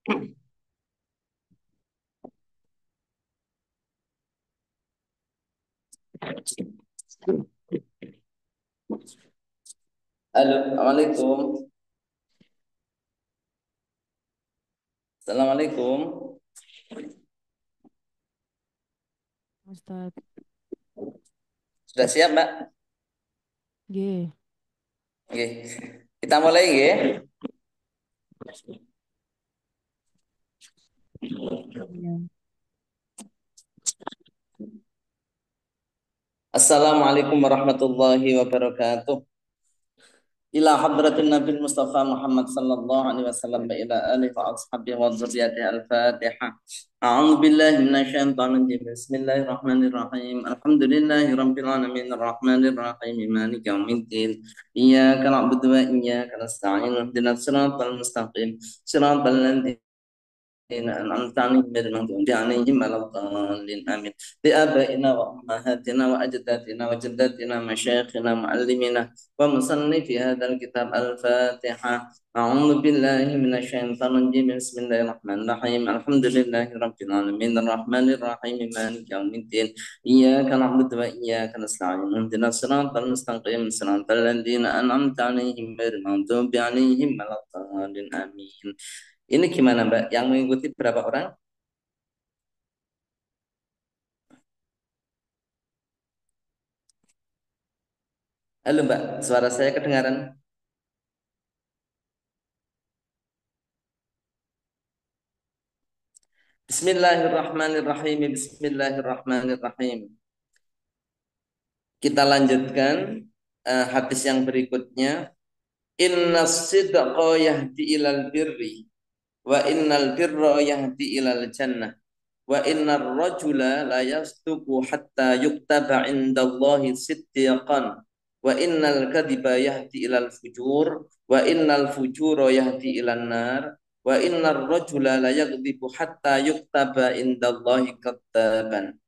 Halo, Assalamualaikum. Assalamualaikum. Ustadz Sudah siap, Mbak? G. Oke. Kita mulai ya. Iya. Assalamualaikum warahmatullahi wabarakatuh. Ila hadratin Nabi Mustafa Muhammad sallallahu alaihi wasallam wa ila alihi wa ashabihi wa dzurriyyatihi al-Fatihah. A'udzu billahi minasyaitonir rajim. Bismillahirrahmanirrahim. Alhamdulillahi rabbil alamin arrahmanir rahim maliki yaumiddin. Iyyaka na'budu wa iyyaka nasta'in. Ihdinas siratal mustaqim. Siratal ladzina أنعمت عليهم غير المغضوب عليهم ولا الضالين آمين بآبائنا وأمهاتنا وأجدادنا وجداتنا مشايخنا معلمينا ومصنف هذا الكتاب الفاتحة أعوذ بالله من الشيطان الرجيم بسم الله الرحمن الرحيم الحمد لله رب العالمين الرحمن الرحيم مالك يوم الدين إياك نعبد وإياك نستعين اهدنا الصراط المستقيم صراط الذين أنعمت عليهم غير المغضوب عليهم ولا الضالين آمين. Ini gimana Mbak? Yang mengikuti berapa orang? Halo Mbak, suara saya kedengaran? Bismillahirrahmanirrahim. Bismillahirrahmanirrahim. Kita lanjutkan hadis yang berikutnya. Innas sidqa yahdi ilal birri wa innal birra yahdi ilal jannah wa innar rajula la yasduqu hatta yuktaba indallahi siddiqan wa innal kadiba yahdi ilal fujur wa innal fujura yahdi ilan nar wa innar rajula la yaghdibu hatta yuktaba indallahi kadzaban.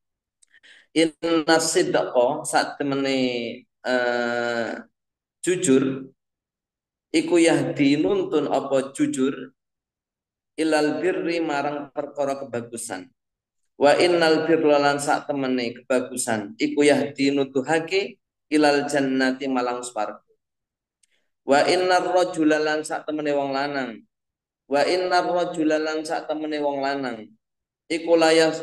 Inna sidqa saat temene uh, jujur iku yahdi nuntun apa jujur ilal birri marang perkara kebagusan. Wa innal birra lan sak temene kebagusan iku yahdi nuduhake ilal jannati malang swarga. Wa innar rajula lan sak temene wong lanang. Wa innar rajula lan sak temene wong lanang. Iku layas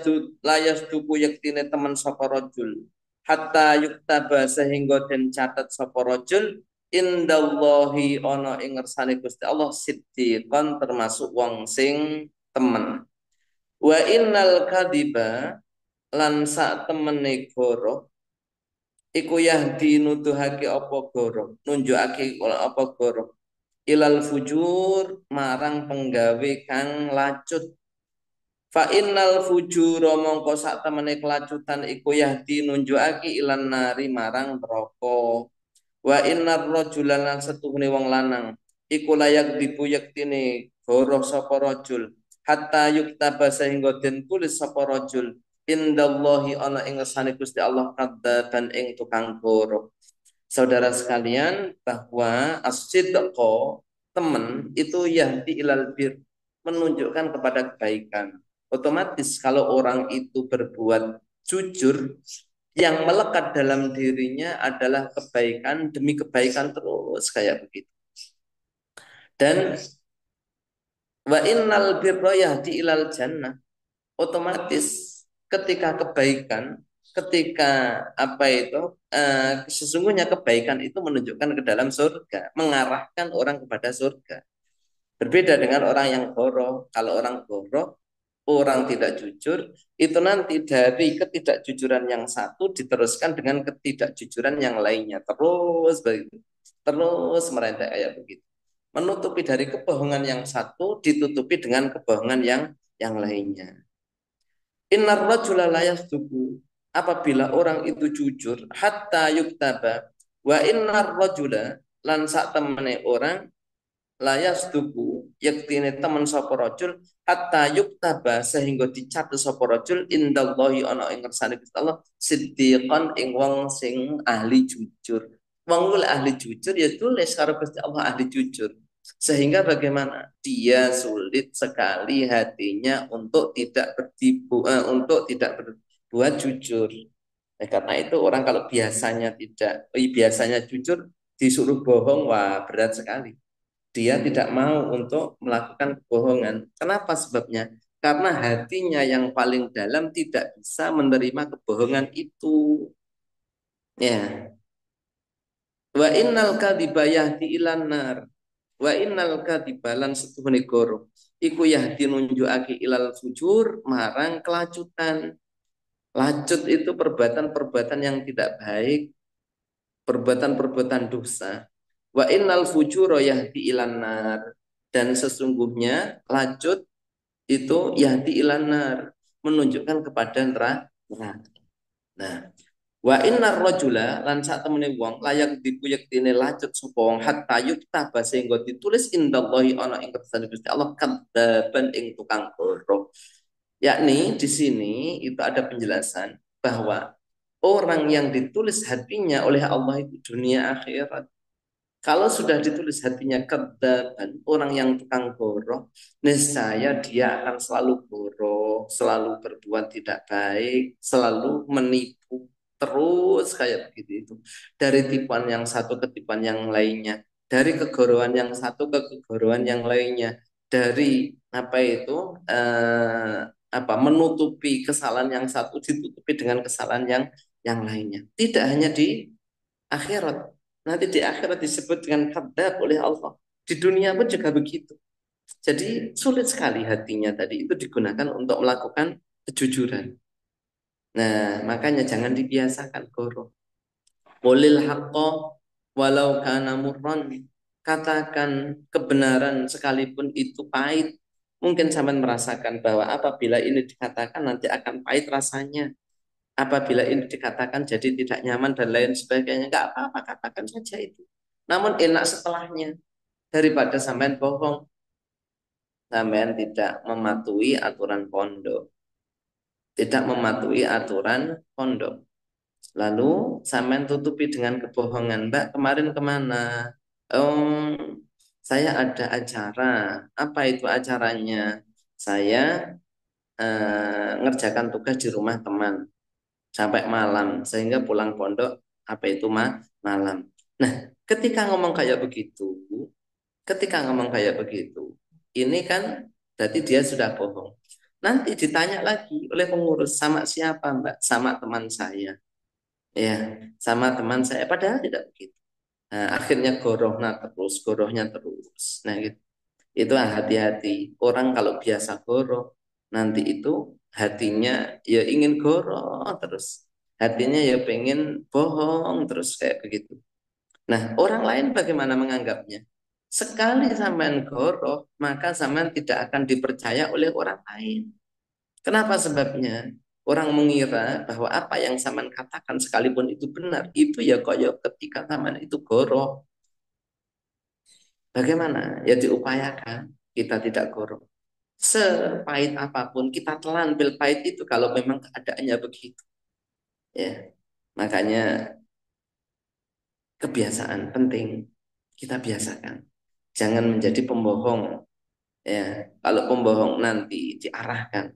duku yektine temen sapa rajul. Hatta yuktaba sehingga den catet sapa rajul indallahi ana ing ngersane Gusti Allah siddiqan termasuk wong sing temen. Wa innal kadiba lan sak temene goro iku yahdi nuduhake apa goro nunjukake apa goro ilal fujur marang penggawe kang lacut fa innal fujura mongko sak temene kelacutan iku yahdi nunjukake ilan nari marang neraka wa innar rajulan lan setuhune wong lanang iku layak dibuyektine goroh sapa rajul hatta yuktaba sehingga den tulis sapa rajul indallahi ana ing ngersane Gusti Allah kadzaban ing tukang goroh. Saudara sekalian, bahwa as-sidqa teman itu yahdi ilal bir menunjukkan kepada kebaikan. Otomatis kalau orang itu berbuat jujur, yang melekat dalam dirinya adalah kebaikan demi kebaikan terus kayak begitu. Dan wa innal birra yahdi ilal jannah. Otomatis ketika kebaikan, ketika apa itu sesungguhnya kebaikan itu menunjukkan ke dalam surga, mengarahkan orang kepada surga. Berbeda dengan orang yang goroh. Kalau orang goroh, orang tidak jujur, itu nanti dari ketidakjujuran yang satu diteruskan dengan ketidakjujuran yang lainnya. Terus begitu. Terus merendah kayak begitu. Menutupi dari kebohongan yang satu ditutupi dengan kebohongan yang lainnya. Innar rajula la yasduqu apabila orang itu jujur hatta yuktaba wa innar rajula lan sak temene orang la yasduqu yaktine temen sapa rajul hatta yuktaba sehingga dicatet sapa rajul indallahi ana ing ngersane Gusti Allah siddiqan ing wong sing ahli jujur. Wong ahli jujur ya tulis karo Gusti Allah ahli jujur. Sehingga bagaimana? Dia sulit sekali hatinya untuk tidak berbuat jujur. Karena itu orang kalau biasanya jujur disuruh bohong, wah berat sekali. Dia tidak mau untuk melakukan kebohongan. Kenapa sebabnya? Karena hatinya yang paling dalam tidak bisa menerima kebohongan itu. Ya, wa innal kadhiba yahdi ilan nar. Wa innal kadhiba lan setuhune goro. Iku yahdi nunjukake ilal fujur marang kelacutan. Lacut itu perbuatan-perbuatan yang tidak baik, perbuatan-perbuatan dosa. Wa innal fujura yahdi ilan nar. Dan sesungguhnya lacut itu yahdi ilan nar, menunjukkan kepada neraka. Nah, wa innar rajula lan sak temene wong layak dipuyekti lacut sapa wong hatta yuktaba sehingga ditulis indallahi ana ing kersane Gusti Allah kadzaban ing tukang bohong. Yakni di sini itu ada penjelasan bahwa orang yang ditulis hatinya oleh Allah itu dunia akhirat. Kalau sudah ditulis hatinya kedatan, orang yang tukang borong, niscaya dia akan selalu borong, selalu berbuat tidak baik, selalu menipu, terus kayak begitu itu. Dari tipuan yang satu ke tipuan yang lainnya, dari kegorowan yang satu ke kegorowan yang lainnya, dari apa itu menutupi kesalahan yang satu ditutupi dengan kesalahan yang lainnya. Tidak hanya di akhirat. Nanti di akhirat disebut dengan kadzab oleh Allah. Di dunia pun juga begitu. Jadi sulit sekali hatinya tadi itu digunakan untuk melakukan kejujuran. Nah, makanya jangan dibiasakan goro. Qulil haqqo walau kana murran. Katakan kebenaran sekalipun itu pahit. Mungkin sampean merasakan bahwa apabila ini dikatakan nanti akan pahit rasanya. Apabila ini dikatakan jadi tidak nyaman dan lain sebagainya, nggak apa-apa, katakan saja itu. Namun enak setelahnya daripada sampean bohong, sampean tidak mematuhi aturan pondok, tidak mematuhi aturan pondok. Lalu sampean tutupi dengan kebohongan, Mbak kemarin kemana? Saya ada acara. Apa itu acaranya? Saya ngerjakan tugas di rumah teman sampai malam sehingga pulang pondok apa itu malam. Nah, ketika ngomong kayak begitu, ketika ngomong kayak begitu, ini kan berarti dia sudah bohong. Nanti ditanya lagi oleh pengurus sama siapa Mbak? Sama teman saya. Ya, sama teman saya. Padahal tidak begitu. Nah, akhirnya gorohnya terus. Nah, gitu. Itu hati-hati. Orang kalau biasa goroh, nanti itu hatinya ya ingin goroh terus. Hatinya ya pengen bohong terus kayak begitu. Nah, orang lain bagaimana menganggapnya? Sekali sampean goroh, maka sampean tidak akan dipercaya oleh orang lain. Kenapa sebabnya? Orang mengira bahwa apa yang sampean katakan sekalipun itu benar, itu ya koyok ketika sampean itu goroh. Bagaimana? Ya diupayakan kita tidak goroh. Sepahit apapun kita telan pil pahit itu kalau memang keadaannya begitu. Ya, makanya kebiasaan penting kita biasakan. Jangan menjadi pembohong. Ya, kalau pembohong nanti diarahkan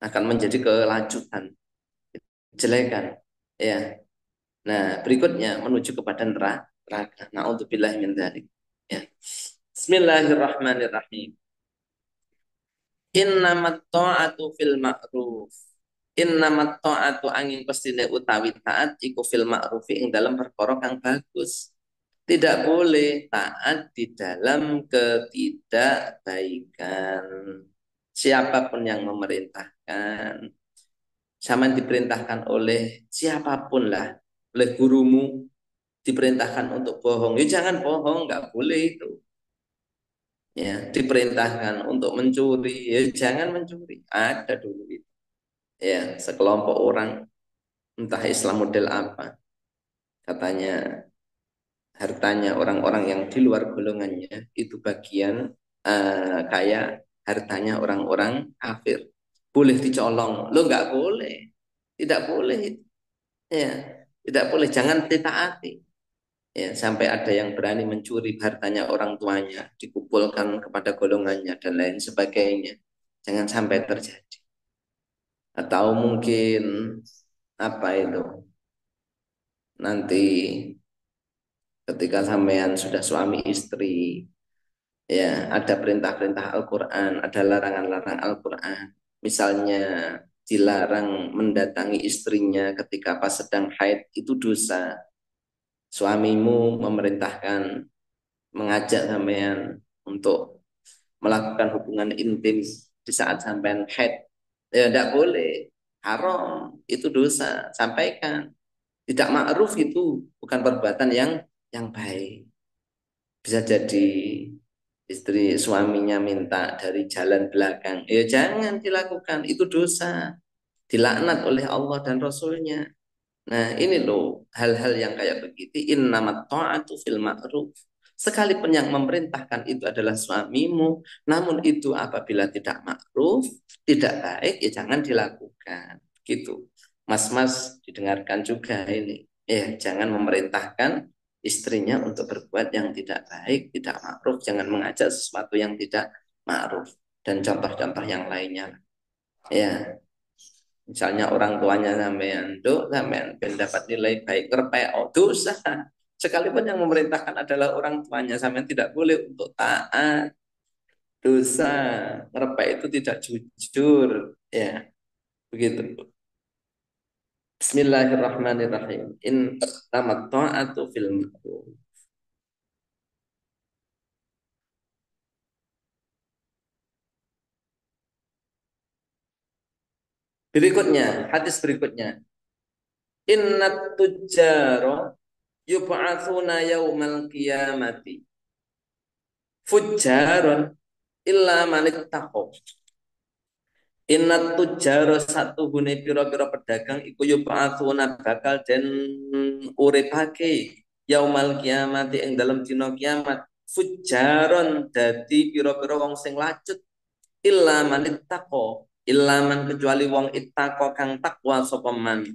akan menjadi kelanjutan, kejelekan. Ya. Nah, berikutnya menuju kepada neraka. Nauzubillah min dzalik. Ya. Bismillahirrahmanirrahim. Innamat ta'atu fil ma'ruf. Innamat ta'atu angin pestine utawi taat iku fil ma'rufi ing dalam perkara kang bagus. Tidak boleh taat di dalam ketidakbaikan. Siapapun yang memerintahkan, sama diperintahkan oleh siapapun lah, oleh gurumu diperintahkan untuk bohong, ya jangan bohong, nggak boleh itu. Ya, diperintahkan untuk mencuri, ya jangan mencuri. Ada dulu itu. Ya, sekelompok orang entah Islam model apa, katanya hartanya orang-orang yang di luar golongannya itu bagian kayak hartanya orang-orang kafir. Boleh dicolong, lo nggak boleh, tidak boleh, ya, tidak boleh, jangan ditaati. Ya, sampai ada yang berani mencuri hartanya orang tuanya, dikumpulkan kepada golongannya dan lain sebagainya. Jangan sampai terjadi. Atau mungkin apa itu? Nanti ketika sampean sudah suami istri, ya ada perintah-perintah Al-Quran, ada larangan-larangan Al-Quran. Misalnya dilarang mendatangi istrinya ketika pas sedang haid, itu dosa. Suamimu memerintahkan, mengajak sampean untuk melakukan hubungan intim di saat sampean haid, ya tidak boleh, haram, itu dosa. Sampaikan, tidak ma'ruf, itu bukan perbuatan yang baik. Bisa jadi istri suaminya minta dari jalan belakang, ya jangan dilakukan, itu dosa, dilaknat oleh Allah dan Rasulnya. Nah, ini loh hal-hal yang kayak begitu. Innamat ta'atu fil ma'ruf. Sekalipun yang memerintahkan itu adalah suamimu, namun itu apabila tidak ma'ruf, tidak baik, ya jangan dilakukan. Gitu. Mas-mas didengarkan juga ini. Ya, jangan memerintahkan istrinya untuk berbuat yang tidak baik, tidak ma'ruf, jangan mengajak sesuatu yang tidak ma'ruf dan contoh-contoh yang lainnya. Ya, misalnya orang tuanya sampean, "Duk, sampean ben dapat nilai baik ngerpek." Oh, dosa. Sekalipun yang memerintahkan adalah orang tuanya, sampean tidak boleh untuk taat. Dosa. Ngerpek itu tidak jujur. Ya, begitu. Bismillahirrahmanirrahim. In tamat ta'atu fil ma'ruf. Berikutnya, hadis berikutnya. Innat tujjaro yub'atsuna yaumal qiyamati. Fujjaron illa manittaqo. Inat tujaro satu hune piro-piro pedagang iku yub'atsuna bakal den uripake yaumal kiamat ing dalam dina kiamat fujaron dadi piro-piro wong sing lacut illa man ittaqo, illa man kecuali wong ittaqo kang takwa sapa man,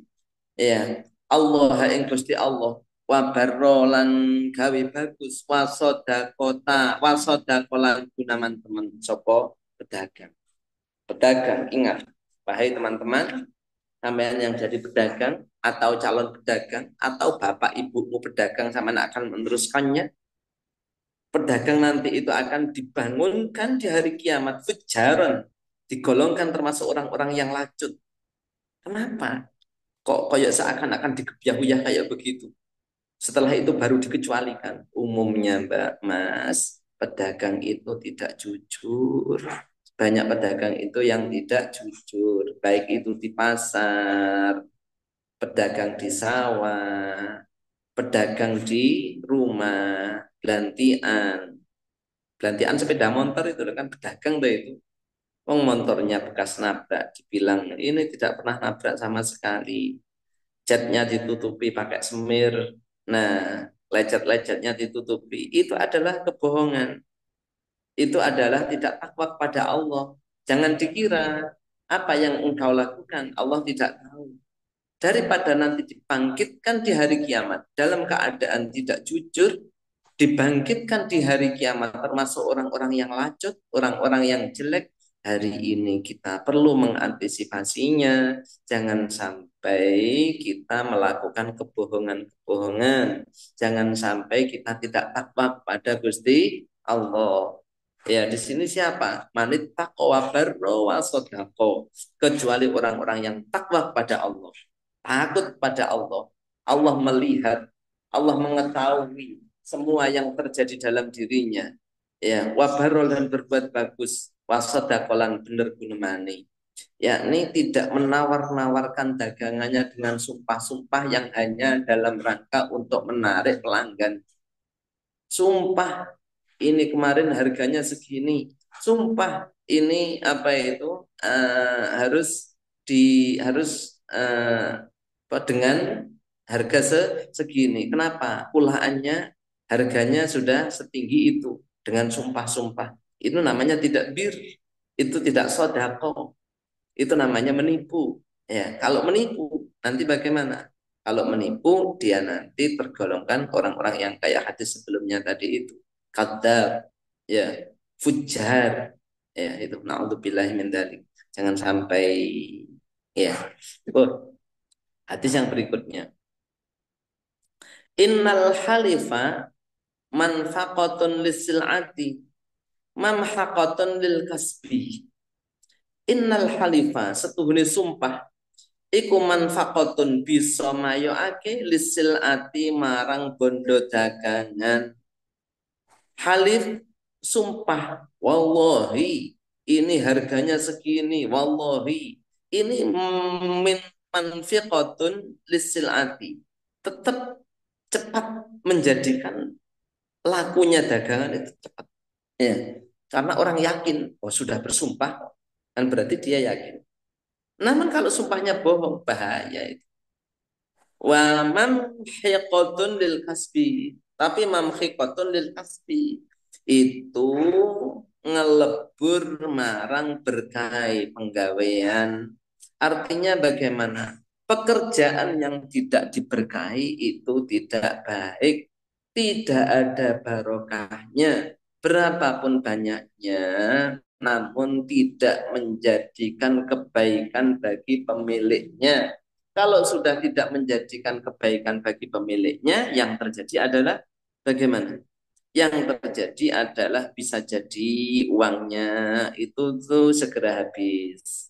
ya Allah ing Gusti Allah, wa barrolan gawe bagus, wa sedekota wa sedekolan gunaman temen sapa pedagang. Pedagang, ingat, wahai teman-teman, sampean yang jadi pedagang atau calon pedagang atau bapak ibumu pedagang sama akan meneruskannya, pedagang nanti itu akan dibangunkan di hari kiamat fujaran, digolongkan termasuk orang-orang yang lacut. Kenapa? Kok kayak seakan-akan digebyah kayak begitu? Setelah itu baru dikecualikan. Umumnya Mbak Mas, pedagang itu tidak jujur. Banyak pedagang itu yang tidak jujur, baik itu di pasar, pedagang di sawah, pedagang di rumah, belantian. Belantian sepeda motor itu kan pedagang tuh itu. Wong motornya bekas nabrak, dibilang ini tidak pernah nabrak sama sekali. Catnya ditutupi pakai semir. Nah, lecet-lecetnya ditutupi. Itu adalah kebohongan. Itu adalah tidak takwa kepada Allah. Jangan dikira apa yang engkau lakukan Allah tidak tahu. Daripada nanti dibangkitkan di hari kiamat dalam keadaan tidak jujur, dibangkitkan di hari kiamat termasuk orang-orang yang lacut, orang-orang yang jelek. Hari ini kita perlu mengantisipasinya. Jangan sampai kita melakukan kebohongan-kebohongan. Jangan sampai kita tidak takwa kepada Gusti Allah. Ya, di sini siapa? Manit taqwa barro wa sodako. Kecuali orang-orang yang takwa kepada Allah. Takut pada Allah. Allah melihat, Allah mengetahui semua yang terjadi dalam dirinya. Ya, wabarol dan berbuat bagus, wasodakolan bener gunemani. Yakni tidak menawar-nawarkan dagangannya dengan sumpah-sumpah yang hanya dalam rangka untuk menarik pelanggan. Sumpah ini kemarin harganya segini. Sumpah ini apa itu harus dengan harga segini. Kenapa? Pulaannya harganya sudah setinggi itu dengan sumpah-sumpah. Itu namanya tidak bir, itu tidak sodako, itu namanya menipu. Ya, kalau menipu nanti bagaimana? Kalau menipu, dia nanti tergolongkan orang-orang yang kayak hadis sebelumnya tadi itu. Kadzab, ya, fujar, ya itu. Na'udzubillahi min dzalik. Jangan sampai, ya. Oh, hadis yang berikutnya. Innal halifa manfaqatun lisil'ati mamhaqatun lil kasbi. Innal halifa setuhune sumpah iku manfaqatun bisa mayoake lisil ati marang bondo dagangan. Halif sumpah, wallahi ini harganya segini, wallahi ini min manfiqatun lisil ati. Tetap cepat menjadikan lakunya dagangan itu cepat. Ya. Karena orang yakin, oh sudah bersumpah, kan berarti dia yakin. Namun kalau sumpahnya bohong, bahaya itu. Wa mamhiqatun lil kasbi. Tapi mamhiqatun lil kasbi itu ngelebur marang berkah penggawean. Artinya bagaimana? Pekerjaan yang tidak diberkahi itu tidak baik, tidak ada barokahnya, berapapun banyaknya, namun tidak menjadikan kebaikan bagi pemiliknya. Kalau sudah tidak menjadikan kebaikan bagi pemiliknya, yang terjadi adalah bagaimana? Yang terjadi adalah bisa jadi uangnya itu tuh segera habis.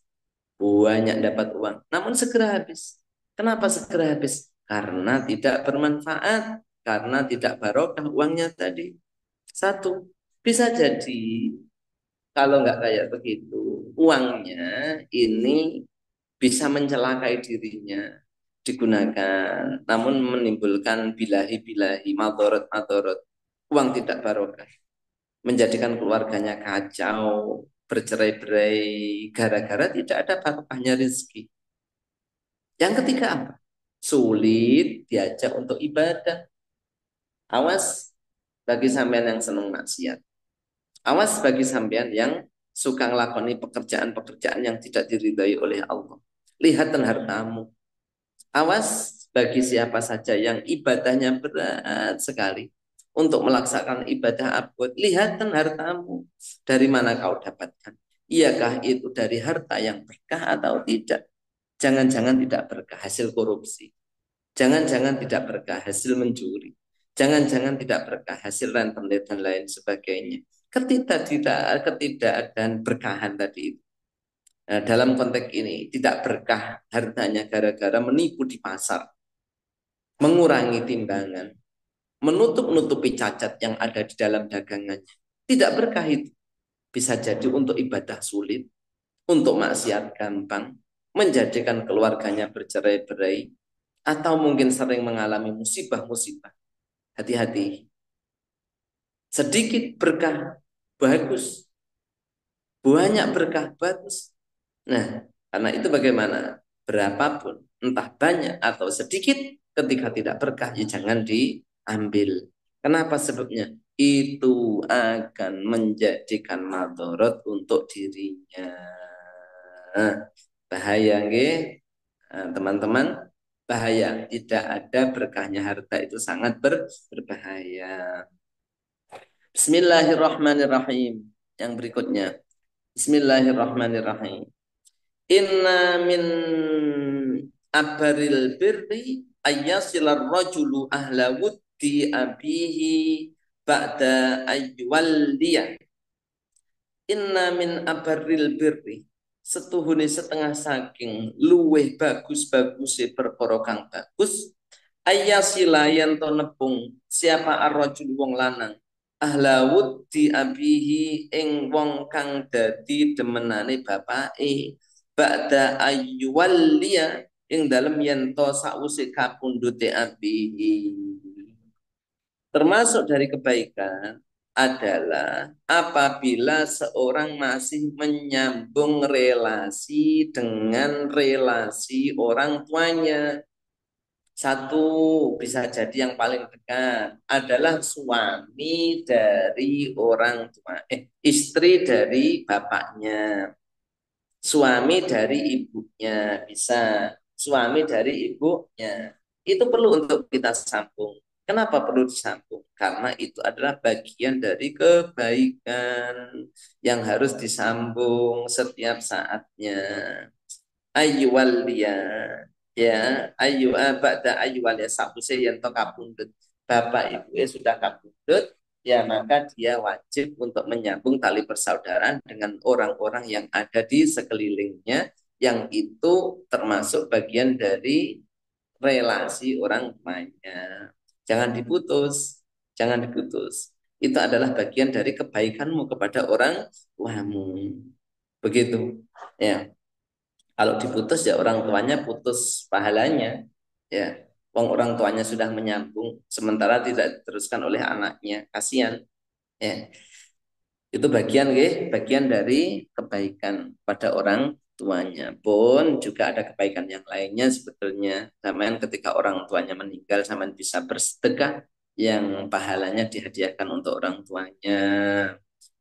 Banyak dapat uang, namun segera habis. Kenapa segera habis? Karena tidak bermanfaat, karena tidak barokah uangnya tadi. Satu, bisa jadi kalau nggak kayak begitu, uangnya ini bisa mencelakai dirinya digunakan, namun menimbulkan bilahi-bilahi, madorot-madorot, uang tidak barokah, menjadikan keluarganya kacau, bercerai-berai, gara-gara tidak ada barokahnya rezeki. Yang ketiga apa? Sulit diajak untuk ibadah. Awas bagi sampean yang senang maksiat. Awas bagi sampean yang suka ngelakoni pekerjaan-pekerjaan yang tidak diridhai oleh Allah. Lihat hartamu. Awas bagi siapa saja yang ibadahnya berat sekali untuk melaksanakan ibadah abad. Lihat hartamu. Dari mana kau dapatkan? Iyakah itu dari harta yang berkah atau tidak? Jangan-jangan tidak berkah hasil korupsi. Jangan-jangan tidak berkah hasil mencuri. Jangan-jangan tidak berkah hasil rentenir dan lain sebagainya. Ketidakadaan berkahan tadi itu. Nah, dalam konteks ini tidak berkah hartanya gara-gara menipu di pasar, mengurangi timbangan, menutup-nutupi cacat yang ada di dalam dagangannya. Tidak berkah itu. Bisa jadi untuk ibadah sulit, untuk maksiat gampang, menjadikan keluarganya bercerai-berai, atau mungkin sering mengalami musibah-musibah. Hati-hati. Sedikit berkah, bagus. Banyak berkah, bagus. Nah, karena itu bagaimana? Berapapun, entah banyak atau sedikit, ketika tidak berkah, ya jangan diambil. Kenapa sebabnya? Itu akan menjadikan madorot untuk dirinya. Nah, bahaya, nggih. Nah, teman-teman, bahaya. Tidak ada berkahnya harta itu sangat berbahaya. Bismillahirrahmanirrahim. Yang berikutnya. Bismillahirrahmanirrahim. Inna min abaril birri ayyasilar rajulu ahla wuddi abihi ba'da ayyuwalliya. Inna min abaril birri setuhune setengah saking luweh bagus-bagus perkara kang bagus ayyasila yen to nepung siapa arrajul wong lanang ahla wuddi abihi ing wong kang dadi demenane bapake ba'da ayyuwalliya ing dalem yen to sakwise kapundhute abihi. Termasuk dari kebaikan adalah apabila seorang masih menyambung relasi dengan relasi orang tuanya. Satu, bisa jadi yang paling dekat adalah suami dari orang tua, istri dari bapaknya, suami dari ibunya, bisa suami dari ibunya. itu perlu untuk kita sambung. Kenapa perlu disambung? Karena itu adalah bagian dari kebaikan yang harus disambung setiap saatnya. Ayyuwaliya, ya, ba'da ayyuwaliya sabuse yang to kapundhut. Bapak ibu sudah kapundhut, ya maka dia wajib untuk menyambung tali persaudaraan dengan orang-orang yang ada di sekelilingnya, yang itu termasuk bagian dari relasi orang tuanya. Jangan diputus, jangan diputus. Itu adalah bagian dari kebaikanmu kepada orang tuamu. Begitu. Ya, kalau diputus ya orang tuanya putus pahalanya. Ya, wong orang tuanya sudah menyambung sementara tidak diteruskan oleh anaknya. Kasihan. Ya, itu bagian bagian dari kebaikan pada orang tuanya. Pun juga ada kebaikan yang lainnya sebetulnya. Zaman ketika orang tuanya meninggal, zaman bisa bersedekah yang pahalanya dihadiahkan untuk orang tuanya.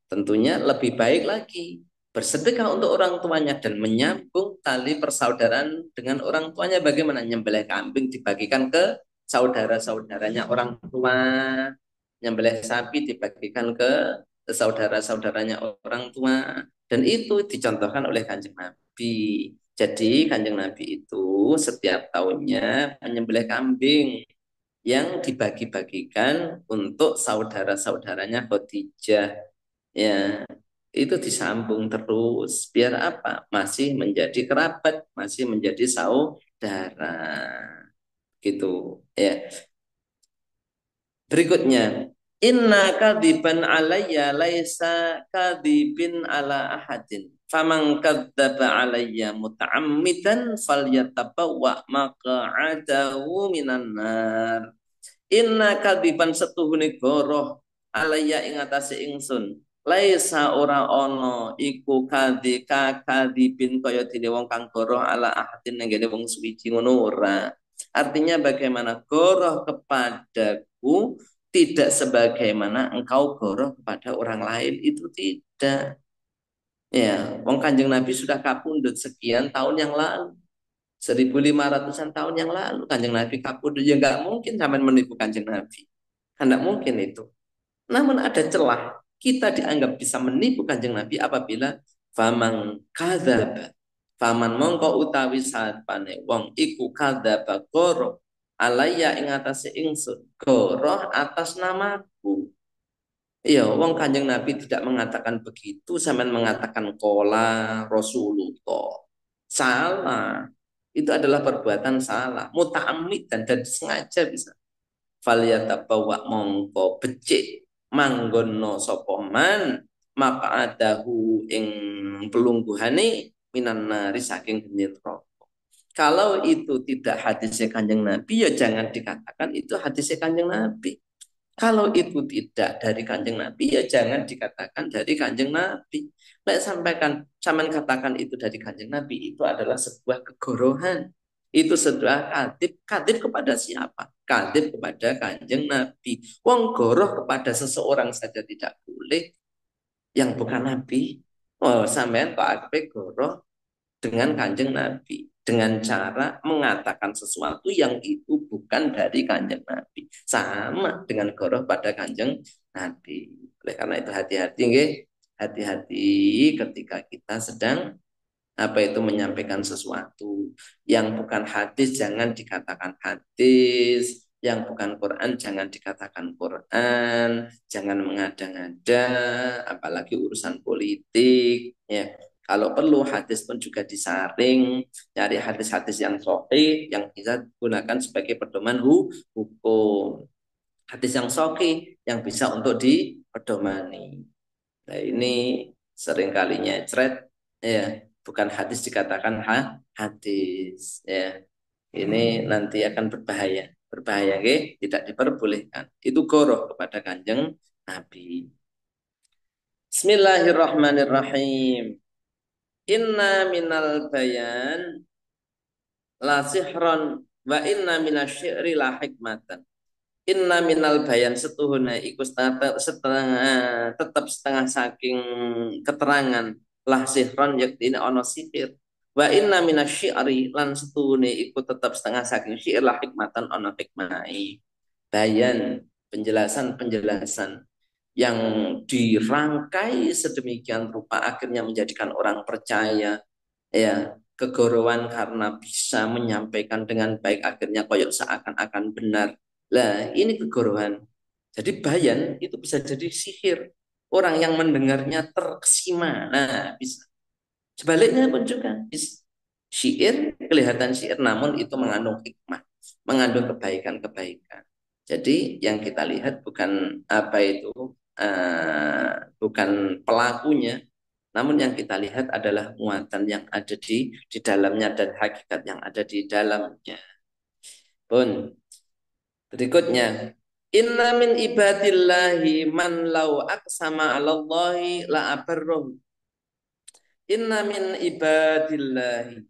Tentunya lebih baik lagi bersedekah untuk orang tuanya dan menyambung tali persaudaraan dengan orang tuanya. Bagaimana nyembelih kambing dibagikan ke saudara-saudaranya orang tua, nyembelih sapi dibagikan ke saudara-saudaranya orang tua, dan itu dicontohkan oleh Kanjeng Nabi. Jadi Kanjeng Nabi itu setiap tahunnya menyembelih kambing yang dibagi-bagikan untuk saudara-saudaranya Khadijah. Ya, itu disambung terus. Biar apa? Masih menjadi kerabat, masih menjadi saudara. Gitu. Ya. Berikutnya, inna kadiban alayya laisa kadibin ala ahadin. Faman kadzaba alayya muta'ammidan falyatabawwa maq'adahu minan nar. Inna kadiban setuhune goroh alayya ing atase ingsun. Laisa ora ono iku kadibin kaya dene wong kang goroh ala ahadin ning wong suwiji ngono ora. Artinya bagaimana goroh kepadaku tidak sebagaimana engkau goroh kepada orang lain, itu tidak. Ya, wong Kanjeng Nabi sudah kapundhut sekian tahun yang lalu. 1500-an tahun yang lalu Kanjeng Nabi kapundhut, ya nggak mungkin sampai menipu Kanjeng Nabi. Tidak mungkin itu. Namun ada celah. Kita dianggap bisa menipu Kanjeng Nabi apabila faman kadzaba. Faman mongko utawi sapane wong iku kadzaba goro alaya ing atase ingsun. Goro atas namaku. Iya, wong Kanjeng Nabi tidak mengatakan begitu, sampean mengatakan kola Rasulullah. Salah. Itu adalah perbuatan salah, muta'ammid dan sengaja bisa. Falyatabawa mongko becik manggono sapa man maka adahu ing pelungguhane minan nari saking geni neraka. Kalau itu tidak hadisnya Kanjeng Nabi, ya jangan dikatakan itu hadisnya Kanjeng Nabi. Kalau itu tidak dari Kanjeng Nabi, ya jangan dikatakan dari Kanjeng Nabi. Nek sampaikan, sampean katakan itu dari Kanjeng Nabi, itu adalah sebuah kegorohan. Itu sebuah kadib. Kadib kepada siapa? Kadib kepada Kanjeng Nabi. Wong goroh kepada seseorang saja tidak boleh, yang bukan Nabi. Oh, sampean kok ape goroh dengan Kanjeng Nabi, dengan cara mengatakan sesuatu yang itu bukan dari Kanjeng Nabi, sama dengan goroh pada Kanjeng Nabi. Oleh karena itu hati-hati nggih, hati-hati ketika kita sedang apa itu menyampaikan sesuatu yang bukan hadis, jangan dikatakan hadis, yang bukan Quran jangan dikatakan Quran, jangan mengada-ngada, apalagi urusan politik ya. Kalau perlu hadis pun juga disaring, cari hadis-hadis yang sahih yang bisa digunakan sebagai pedoman hukum. Hadis yang sahih yang bisa untuk dipedomani. Nah, ini sering kalinya cret ya, bukan hadis dikatakan hadis ya. Ini nanti akan berbahaya. Berbahaya tidak diperbolehkan. Itu goroh kepada Kanjeng Nabi. Bismillahirrahmanirrahim. Inna minal bayan la sihron wa inna minasyi'ri la hikmatan. Inna minal bayan setuhuna iku setengah tetap setengah saking keterangan lah sihron yakti ono sihir Wa inna minasyi'ri lan setune iku tetap setengah saking syair la hikmatan ana hikmai. Bayan penjelasan-penjelasan yang dirangkai sedemikian rupa akhirnya menjadikan orang percaya, ya, kegorowan karena bisa menyampaikan dengan baik akhirnya koyok seakan-akan benar. Lah ini kegorowan. Jadi bayan itu bisa jadi sihir, orang yang mendengarnya terkesima. Nah bisa. Sebaliknya pun juga syair kelihatan syair namun itu mengandung hikmah, mengandung kebaikan-kebaikan. Jadi yang kita lihat bukan apa itu, bukan pelakunya, namun yang kita lihat adalah muatan yang ada di dalamnya dan hakikat yang ada di dalamnya. Pun berikutnya, inna min ibadillahi man lau aqsama 'alallahi la abarruh. Inna min ibadillahi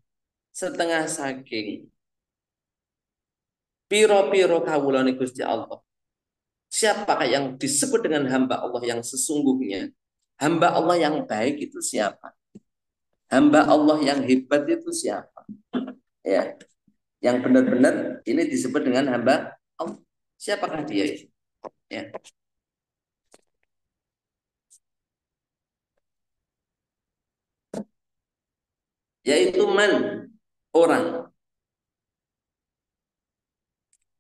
setengah saking piro-piro kawulane Gusti Allah. Siapakah yang disebut dengan hamba Allah yang sesungguhnya? Hamba Allah yang baik itu siapa? Hamba Allah yang hebat itu siapa? Ya, yang benar-benar ini disebut dengan hamba Allah. Siapakah dia? Ya, yaitu man, orang.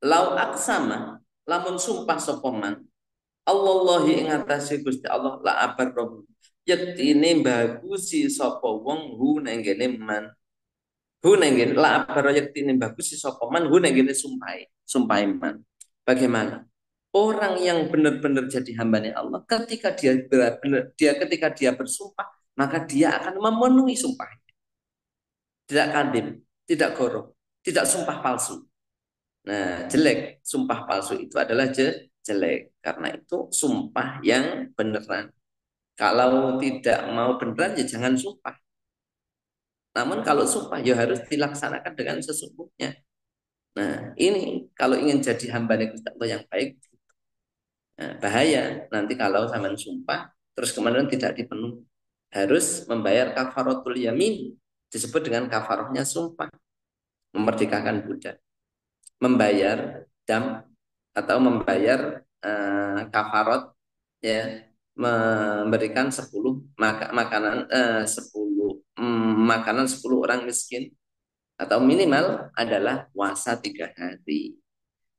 Lau aksama, lamun sumpah sopoman. Allahi ing atase Gusti Allah la abarroh. Yektine bagusi sapa wong hu nang man. Hu nang la abarroh yektine bagusi sapa man hu nang sumpai. Sumpai man. Bagaimana? Orang yang benar-benar jadi hambanya Allah ketika dia benar, ketika dia bersumpah maka dia akan memenuhi sumpah. Tidak kadib, tidak goroh, tidak sumpah palsu. Nah, jelek. Sumpah palsu itu adalah jelek. Karena itu sumpah yang beneran. Kalau tidak mau beneran ya jangan sumpah. Namun kalau sumpah ya harus dilaksanakan dengan sesungguhnya. Nah, ini kalau ingin jadi hamba Gusti Allah yang baik, nah, bahaya nanti kalau sampean sumpah terus kemudian tidak dipenuhi. Harus membayar kafaratul yamin. Disebut dengan kafarahnya sumpah. Memerdekakan budak. Membayar dam atau membayar kafarat, ya, memberikan 10 makanan, 10 makanan 10 orang miskin atau minimal adalah puasa 3 hari.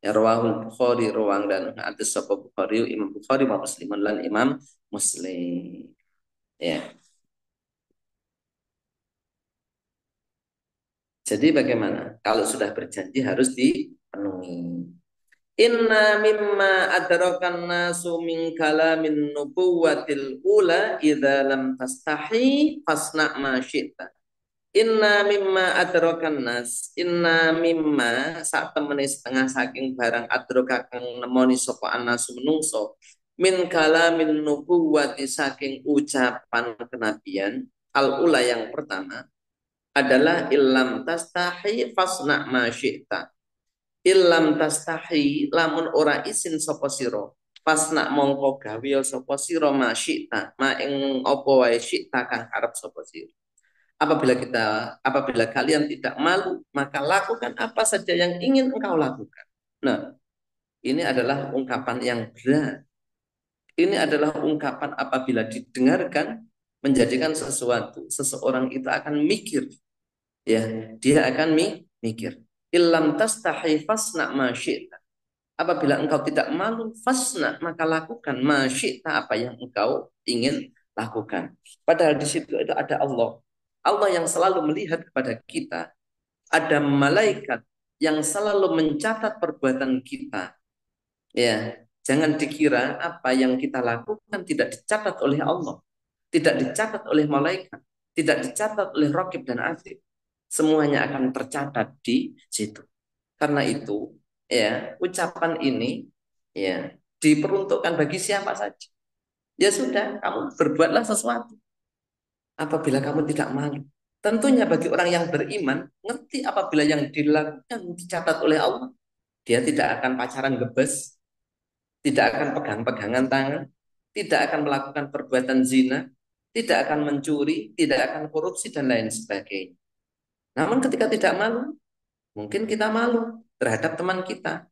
Ya, rawahul Bukhari, rawang dan hadis sahih Bukhari, Imam Bukhari, Imam Muslim dan Imam Muslim. Ya. Jadi bagaimana? Kalau sudah berjanji harus dipenuhi. Inna mimma adrakan nasu min kalamin nubuwatil ula idza lam tastahi fasna ma syi'ta. Inna mimma adrakan nas. Inna mimma saat temene setengah saking barang adroka kang nemoni sapa anasu menungso min kalamin nubuwati saking ucapan kenabian al ula yang pertama adalah illam tastahi fasna ma syi'ta. Illam tastahi lamun ora isin sapa sira pasna mongko gawe sapa sira masyita ma ing apa wae syita kang arep sapa sira. Apabila kalian tidak malu maka lakukan apa saja yang ingin engkau lakukan. Nah, ini adalah ungkapan yang berat. Ini adalah ungkapan apabila didengarkan menjadikan seseorang itu akan mikir, ya, dia akan mikir. Illam tastahi fasna ma syi'ta. Apabila engkau tidak malu, fasna, maka lakukan masyita apa yang engkau ingin lakukan. Padahal di situ itu ada Allah. Allah yang selalu melihat kepada kita. Ada malaikat yang selalu mencatat perbuatan kita. Ya, jangan dikira apa yang kita lakukan tidak dicatat oleh Allah, tidak dicatat oleh malaikat, tidak dicatat oleh Raqib dan Atid. Semuanya akan tercatat di situ. Karena itu, ya, ucapan ini, ya, diperuntukkan bagi siapa saja. Ya sudah, kamu berbuatlah sesuatu apabila kamu tidak malu. Tentunya bagi orang yang beriman, ngerti apabila yang dilakukan dicatat oleh Allah. Dia tidak akan pacaran gebes, tidak akan pegang-pegangan tangan, tidak akan melakukan perbuatan zina, tidak akan mencuri, tidak akan korupsi dan lain sebagainya. Namun ketika tidak malu, mungkin kita malu terhadap teman kita,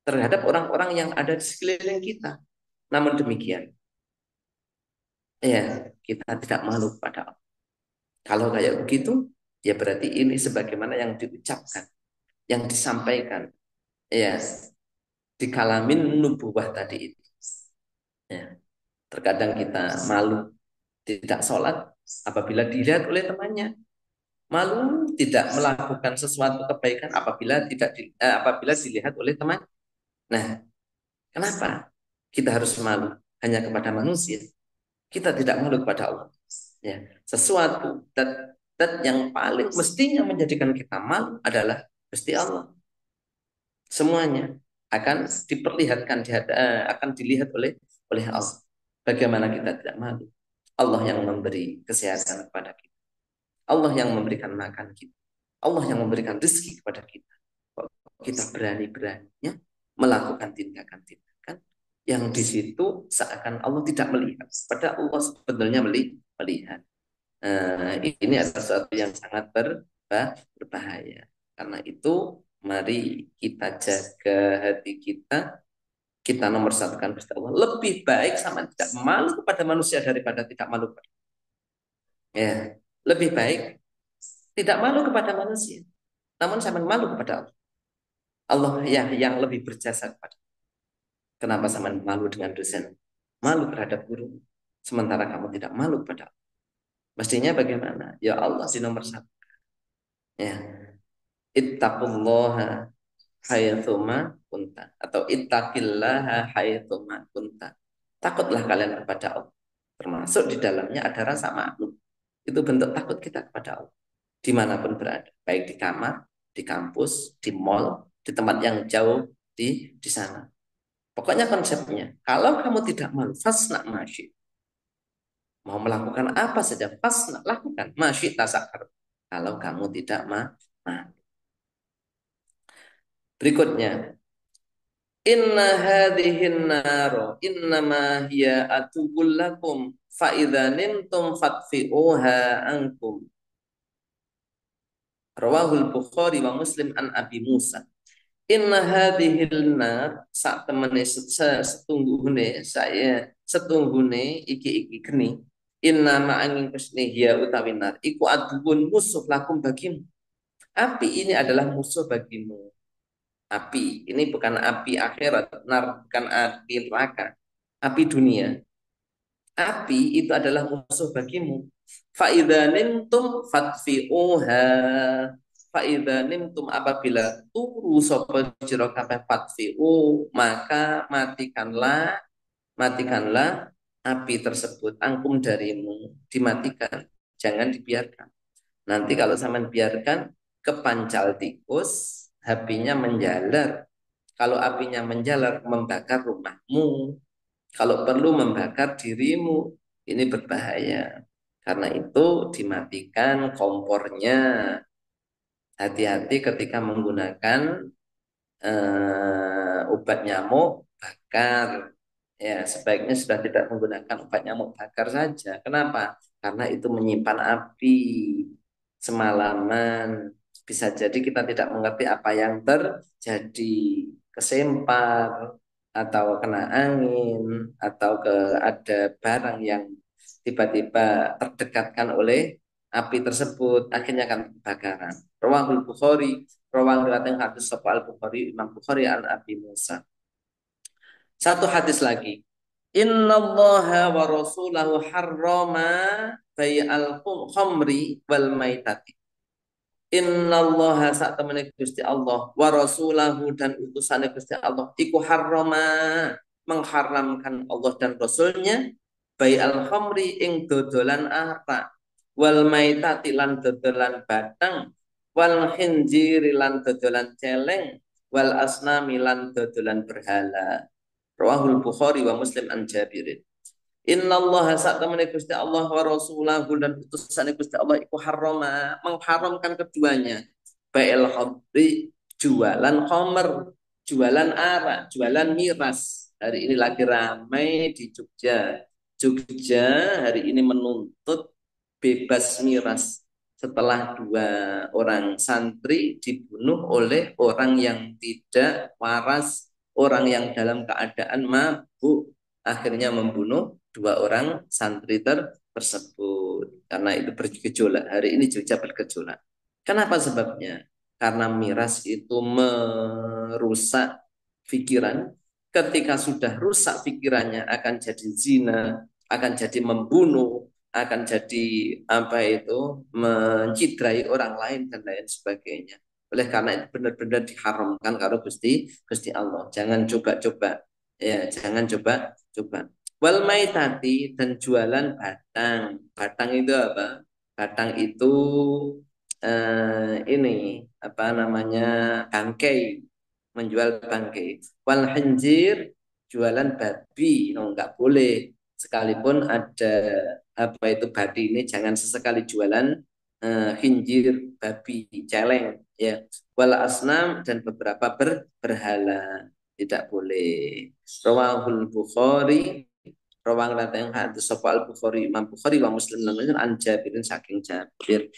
terhadap orang-orang yang ada di sekeliling kita. Namun demikian, ya kita tidak malu kepada Allah. Kalau kayak begitu, ya berarti ini sebagaimana yang diucapkan, yang disampaikan, ya di kalamin nubuwah tadi itu. Ya, terkadang kita malu tidak sholat apabila dilihat oleh temannya, malu tidak melakukan sesuatu kebaikan apabila dilihat oleh teman. Nah, kenapa kita harus malu hanya kepada manusia? Kita tidak malu kepada Allah. Ya, sesuatu dat yang paling mestinya menjadikan kita malu adalah Gusti Allah. Semuanya akan diperlihatkan akan dilihat oleh Allah. Bagaimana kita tidak malu? Allah yang memberi kesehatan kepada kita. Allah yang memberikan makan kita. Allah yang memberikan rezeki kepada kita. Kita berani-beraninya melakukan tindakan-tindakan yang di situ seakan Allah tidak melihat. Padahal Allah sebenarnya melihat. Ini adalah sesuatu yang sangat berbahaya. Karena itu, mari kita jaga hati kita nomor satukan Gusti Allah. Lebih baik sama tidak malu kepada manusia daripada tidak malu kepada. Ya, lebih baik tidak malu kepada manusia, namun sama malu kepada Allah. Allah ya yang lebih berjasa kepada. Kenapa sama malu dengan dosen? Malu terhadap guru. Sementara kamu tidak malu kepada Allah. Mestinya bagaimana? Ya Allah di nomor satu. Ya, ittaqullaha haitsuma kunta atau ittaqillaha haitsuma kunta. Takutlah kalian kepada Allah. Termasuk di dalamnya ada rasa malu. Itu bentuk takut kita kepada Allah. Dimanapun berada, baik di kamar, di kampus, di mall, di tempat yang jauh, di sana. Pokoknya konsepnya, kalau kamu tidak malu, fasna masyi. Mau melakukan apa saja, fasna, lakukan. Masyi tasakar. Kalau kamu tidak malu. Berikutnya, inna hadhihin naro innama hiya atubul lakum fa idza nimtum fatfi'uha ankum. Rawahul Bukhari wa Muslim an Abi Musa. Inna hadhil nar sak temene setungguhne saya setunggune iki geni. Inna ma'angin kusni hiya utawi nar iku adubun musuh lakum bagimu. Api ini adalah musuh bagimu. Api ini bukan api akhirat, nar bukan api neraka, api dunia. Api itu adalah musuh bagimu. Fa'idha nimtum fatfi'uha. Fa'idha nimtum apabila turu sapa jira kabeh fatfi'u, maka matikanlah api tersebut angkum darimu, dimatikan, jangan dibiarkan. Nanti kalau sampean biarkan kepancal tikus, apinya menjalar. Kalau apinya menjalar membakar rumahmu, kalau perlu membakar dirimu, ini berbahaya. Karena itu dimatikan kompornya. Hati-hati ketika menggunakan obat nyamuk bakar. Ya, sebaiknya sudah tidak menggunakan obat nyamuk bakar saja. Kenapa? Karena itu menyimpan api semalaman. Bisa jadi kita tidak mengerti apa yang terjadi, kesempar atau kena angin atau ada barang yang tiba-tiba terdekatkan oleh api tersebut akhirnya akan kebakaran. Rawahul Bukhari, rawang riwayat yang hadis sapa Al Bukhari, Imam Bukhari an Abi Musa. Satu hadis lagi. Innallaha wa rasulahu harrama bai'al khamri wal maitati. Innallaha sak temene Gusti Allah wa rasulahu dan utusane Gusti Allah iku harrama mengharamkan Allah dan Rasulnya bai'al khamri ing dodolan arak wal maitati lan dodolan batang wal khinziri lan dodolan celeng wal asnami lan dodolan berhala. Rawahul Bukhari wa Muslim an Jabirin. Inna Allah saat temani Gusti Allah wa Rasulahu dan utusan Gusti Allah iku harrama mengharamkan keduanya. Bai'il khamri jualan khamr, jualan arak, jualan miras. Hari ini lagi ramai di Jogja. Jogja hari ini menuntut bebas miras. setelah dua orang santri dibunuh oleh orang yang tidak waras, orang yang dalam keadaan mabuk, akhirnya membunuh dua orang santri tersebut. Karena itu bergejolak. Hari ini Jogja bergejolak. Kenapa sebabnya? Karena miras itu merusak pikiran. Ketika sudah rusak pikirannya akan jadi zina, akan jadi membunuh, akan jadi apa itu mencidrai orang lain dan lain sebagainya. Oleh karena itu benar-benar diharamkan kalau Gusti Gusti Allah. Jangan coba-coba. Ya, jangan coba-coba. Wal maitati dan jualan batang. Batang itu apa? Batang itu ini apa namanya bangkai, menjual bangkai. Wal khinzir jualan babi, no, nggak boleh. Sekalipun ada apa itu babi ini jangan sesekali jualan khinzir babi celeng ya. Wal asnam dan beberapa berhala tidak boleh. Rawahul Bukhari rawang yang hadis sapa al Bukhari Imam Bukhari wa Muslim lan an Jabirin saking Jabir.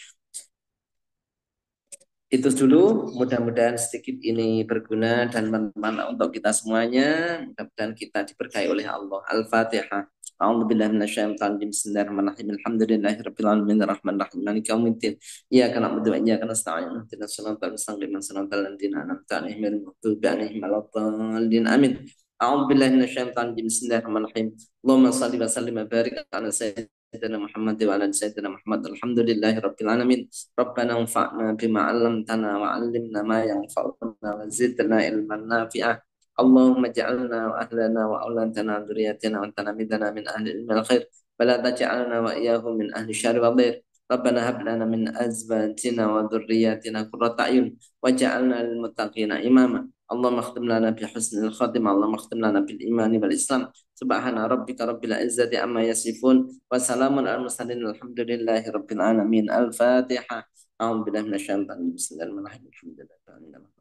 Itu dulu, mudah-mudahan sedikit ini berguna dan bermanfaat untuk kita semuanya. Mudah-mudahan kita diberkahi oleh Allah. Al-Fatihah. A'udzu billahi minasyaitonir rajim. Bismillahirrahmanirrahim. Alhamdulillahirabbil alamin arrahmanirrahim maliki yaumiddin. Iyyaka na'budu wa iyyaka nasta'in. Ihdinas siratal mustaqim. Siratal ladzina an'amta 'alaihim ghairil maghdubi 'alaihim waladdallin. Amin. A'udzu billahi minasyaitonir rajim. Bismillahirrahmanirrahim. Allahumma shalli wa sallim wa barik ala sayyidina Muhammad wa ala sayyidina Muhammad. Alhamdulillahirabbil alamin. ربنا انفعنا بما علمتنا وعلمنا ما ينفعنا وزدنا علما نافعا اللهم اجعلنا واهلنا واولادنا وذريتنا وانت نمدنا من اهل العلم الخير ولا تجعلنا واياهم من اهل الشر والضير ربنا هب لنا من ازواجنا وذرياتنا قرة اعين واجعلنا للمتقين اماما اللهم اختم لنا بحسن الخاتمة اللهم اختم لنا بالايمان والاسلام سبحان ربك رب العزة عما يصفون وسلام على المرسلين الحمد لله رب العالمين الفاتحة أعوذ بالله من الشيطان الرجيم بسم الله الرحمن الرحيم الحمد لله رب العالمين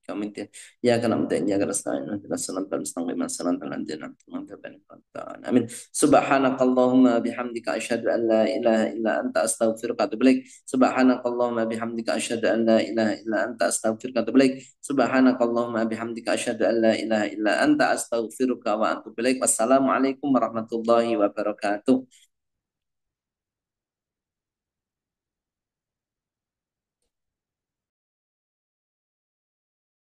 يوم الدين إياك نعبد وإياك نستعين اهدنا الصراط المستقيم صراط الذين أنعمت عليهم آمين سبحانك اللهم بحمدك أشهد أن لا إله إلا أنت أستغفرك وأتوب إليك سبحانك اللهم بحمدك أشهد أن لا إله إلا أنت أستغفرك وأتوب إليك سبحانك اللهم بحمدك أشهد أن لا إله إلا أنت أستغفرك وأتوب إليك والسلام عليكم ورحمة الله وبركاته